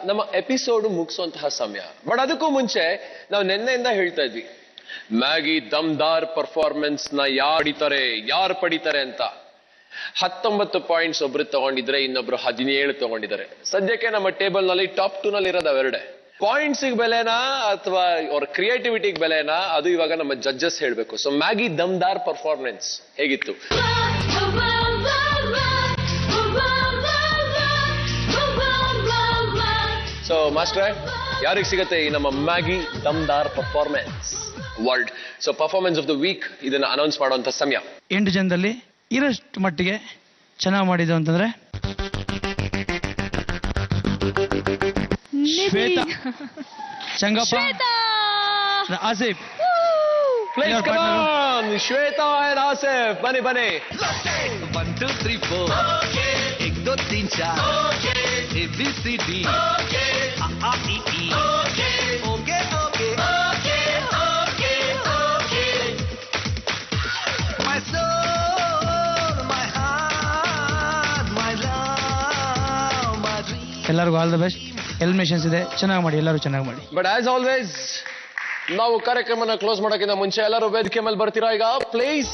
ನಮ್ಮ ಎಪಿಸೋಡ್ ಮುಗಿಸುವಂತಹ ಸಮಯ. ಬಟ್ ಅದಕ್ಕೂ ಮುಂಚೆ ನಾವು ನಿನ್ನೆಯಿಂದ ಹೇಳ್ತಾ ಇದ್ವಿ, ಮ್ಯಾಗಿ ದಮ್ದಾರ್ ಪರ್ಫಾರ್ಮೆನ್ಸ್ ನ ಯಾರು ಪಡಿತಾರೆ ಅಂತ. 19 ಪಾಯಿಂಟ್ಸ್ ಒಬ್ರು ತಗೊಂಡಿದ್ರೆ, ಇನ್ನೊಬ್ರು 17 ತಗೊಂಡಿದ್ದಾರೆ. ಸದ್ಯಕ್ಕೆ ನಮ್ಮ ಟೇಬಲ್ ನಲ್ಲಿ ಟಾಪ್ 2 ನಲ್ಲಿ ಇರೋದು ಅವೆರಡೆ. ಪಾಯಿಂಟ್ಸ್ ಬೆಲೆನಾ ಅಥವಾ ಅವ್ರ ಕ್ರಿಯೇಟಿವಿಟಿಗೆ ಬೆಲೆನಾ, ಅದು ಇವಾಗ ನಮ್ಮ ಜಡ್ಜಸ್ ಹೇಳ್ಬೇಕು. ಸೊ ಮ್ಯಾಗಿ ದಮ್ದಾರ್ ಪರ್ಫಾರ್ಮೆನ್ಸ್ ಹೇಗಿತ್ತು? ಸೊ ಮಾಸ್ಟ್ರೆ, ಯಾರಿಗೆ ಸಿಗತ್ತೆ ಈ ನಮ್ಮ ಮ್ಯಾಗಿ ದಮ್ದಾರ್ performance world? So performance of the week ಇದನ್ನ ಅನೌನ್ಸ್ ಮಾಡುವಂತ ಸಮಯ. 8 ಜನದಲ್ಲಿ ಇರೋಷ್ಟು ಮಟ್ಟಿಗೆ ಚೆನ್ನಾಗಿ ಮಾಡಿದ್ದು ಅಂತಂದ್ರೆ Shweta, Changappa, Asif. Please come on, Shweta and Asif, ಬನ್ನಿ. 1 2 3 4 1 2 3 4 ABCD A E E Okay My soul, my heart, my love, my dream. ಎಲ್ಲರಿಗೂ ಆಲ್ ದ ಬೆಸ್ಟ್. ಎಲಿಮಿನೇಷನ್ಸ್ ಇದೆ, ಚೆನ್ನಾಗಿ ಮಾಡಿ, ಎಲ್ಲರೂ ಚೆನ್ನಾಗಿ ಮಾಡಿ. ಬಟ್ ಆಸ್ ಆಲ್ವೇಸ್ ನಾವು ಕಾರ್ಯಕ್ರಮನ ಕ್ಲೋಸ್ ಮಾಡೋಕ್ಕಿಂತ ಮುಂಚೆ ಎಲ್ಲರೂ ವೇದಿಕೆ ಮೇಲೆ ಬರ್ತೀರಾ ಈಗ ಪ್ಲೀಸ್?